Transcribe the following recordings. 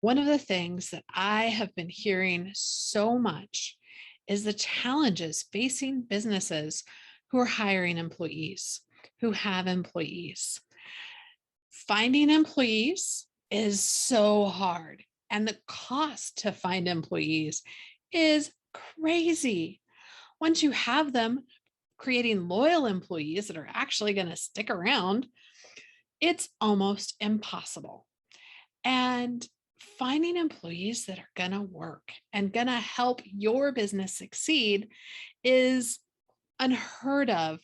One of the things that I have been hearing so much is the challenges facing businesses who are hiring employees, who have employees. Finding employees is so hard, and the cost to find employees is crazy. Once you have them, creating loyal employees that are actually going to stick around, it's almost impossible. And finding employees that are going to work and going to help your business succeed is unheard of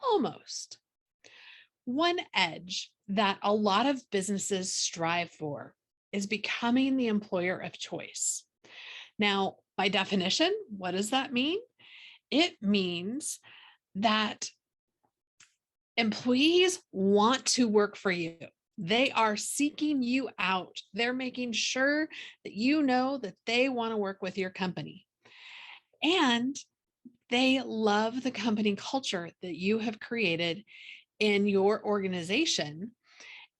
almost. One edge that a lot of businesses strive for is becoming the employer of choice. Now, by definition, what does that mean? It means that employees want to work for you. They are seeking you out. They're making sure that you know that they want to work with your company. And they love the company culture that you have created in your organization.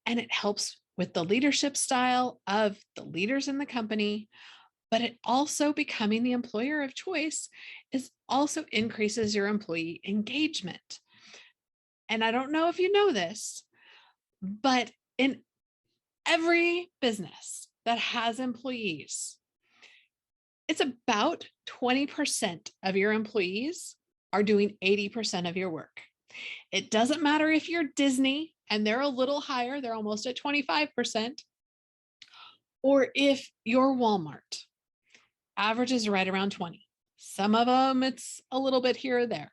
And it helps with the leadership style of the leaders in the company. But it also becoming the employer of choice is also increases your employee engagement. And I don't know if you know this, but in every business that has employees, it's about 20% of your employees are doing 80% of your work. It doesn't matter if you're Disney and they're a little higher, they're almost at 25%, or if you're Walmart, average is right around 20. Some of them, it's a little bit here or there.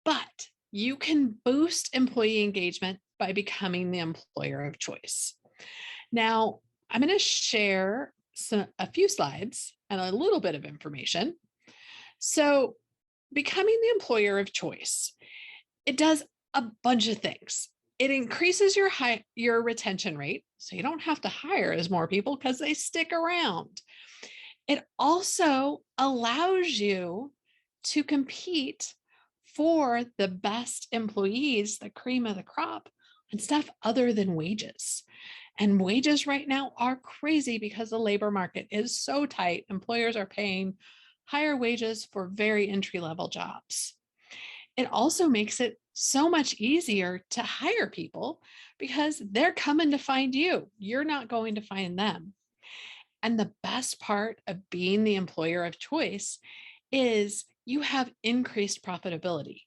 But you can boost employee engagement by becoming the employer of choice. Now, I'm going to share a few slides and a little bit of information. So, becoming the employer of choice, it does a bunch of things. It increases your retention rate, so you don't have to hire as more people because they stick around. It also allows you to compete for the best employees, the cream of the crop, and stuff other than wages. And wages right now are crazy because the labor market is so tight. Employers are paying higher wages for very entry level jobs. It also makes it so much easier to hire people because they're coming to find you. You're not going to find them. And the best part of being the employer of choice is you have increased profitability.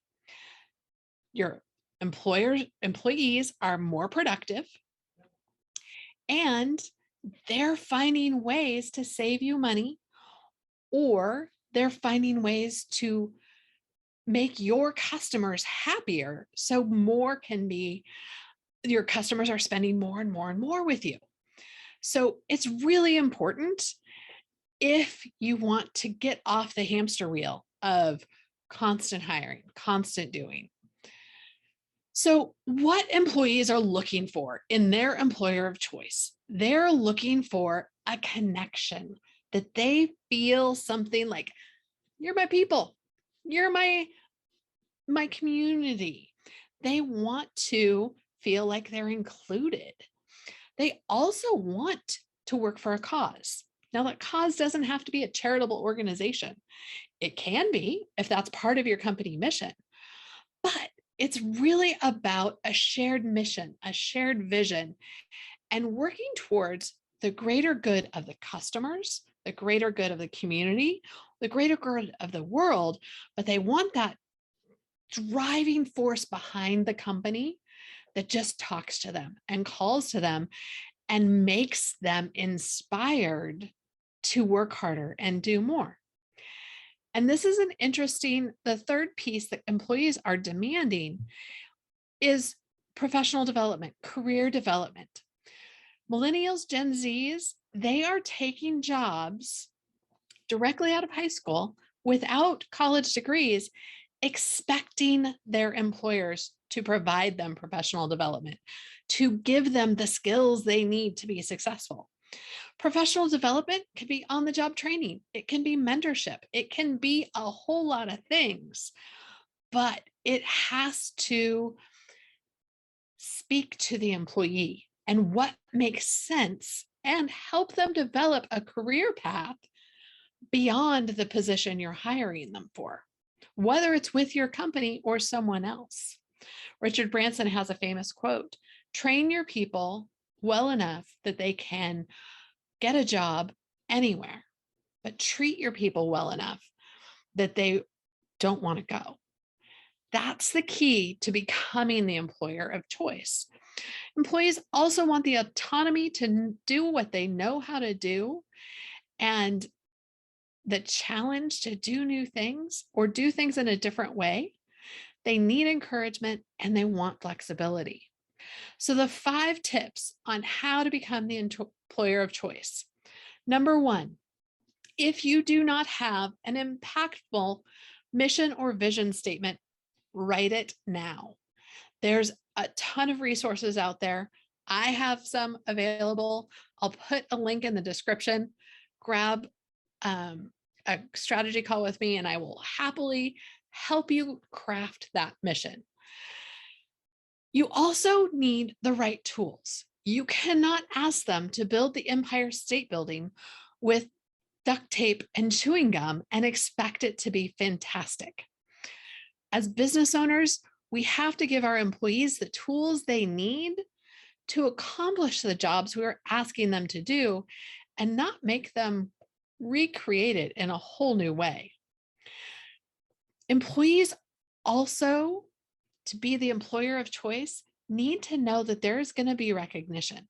Your employees are more productive, and they're finding ways to save you money, or they're finding ways to make your customers happier so your customers are spending more and more and more with you. So it's really important if you want to get off the hamster wheel of constant hiring, constant doing. So, what employees are looking for in their employer of choice? They're looking for a connection, that they feel something like, you're my people, you're my community. They want to feel like they're included. They also want to work for a cause. Now, that cause doesn't have to be a charitable organization. It can be if that's part of your company mission, but it's really about a shared mission, a shared vision, and working towards the greater good of the customers, the greater good of the community, the greater good of the world. But they want that driving force behind the company that just talks to them and calls to them and makes them inspired to work harder and do more. And this is the third piece that employees are demanding is professional development, career development. Millennials, Gen Zs, they are taking jobs directly out of high school without college degrees, expecting their employers to provide them professional development, to give them the skills they need to be successful. Professional development can be on the job training, it can be mentorship, it can be a whole lot of things, but it has to speak to the employee and what makes sense and help them develop a career path beyond the position you're hiring them for, whether it's with your company or someone else. Richard Branson has a famous quote: train your people well enough that they can get a job anywhere, but treat your people well enough that they don't want to go. That's the key to becoming the employer of choice. Employees also want the autonomy to do what they know how to do, and the challenge to do new things or do things in a different way. They need encouragement and they want flexibility. So, the 5 tips on how to become the employer of choice. Number 1, if you do not have an impactful mission or vision statement, write it now. There's a ton of resources out there. I have some available. I'll put a link in the description. Grab a strategy call with me, and I will happily help you craft that mission. You also need the right tools. You cannot ask them to build the Empire State Building with duct tape and chewing gum and expect it to be fantastic. As business owners, we have to give our employees the tools they need to accomplish the jobs we're asking them to do and not make them recreate it in a whole new way. Employees also, to be the employer of choice, need to know that there's going to be recognition,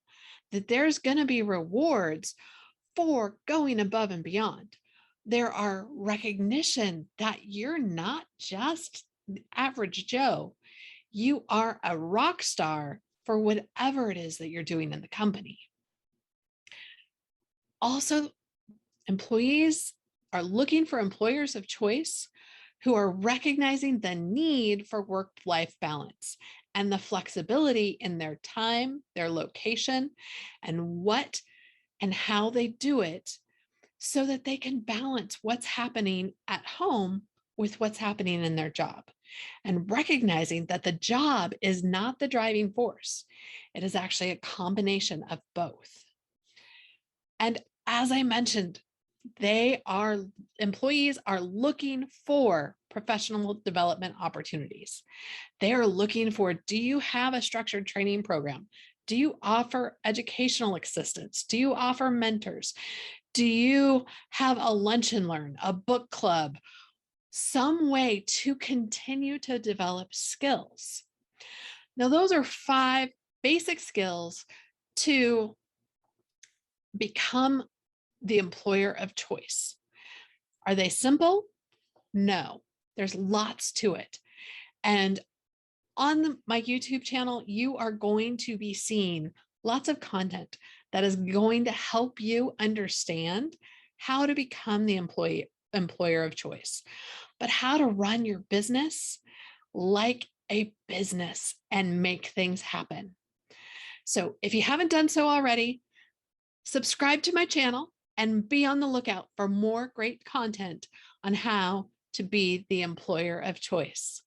that there's going to be rewards for going above and beyond. There are recognition that you're not just the average Joe. You are a rock star for whatever it is that you're doing in the company. Also, employees are looking for employers of choice who are recognizing the need for work-life balance and the flexibility in their time, their location, and what and how they do it so that they can balance what's happening at home with what's happening in their job, and recognizing that the job is not the driving force. It is actually a combination of both. And as I mentioned, employees are looking for professional development opportunities. They are looking for, do you have a structured training program? Do you offer educational assistance? Do you offer mentors? Do you have a lunch and learn, a book club, some way to continue to develop skills? Now, those are 5 basic skills to become the employer of choice. Are they simple? No, there's lots to it. And on my YouTube channel, you are going to be seeing lots of content that is going to help you understand how to become the employer of choice, but how to run your business like a business and make things happen. So if you haven't done so already, subscribe to my channel and be on the lookout for more great content on how to be the employer of choice.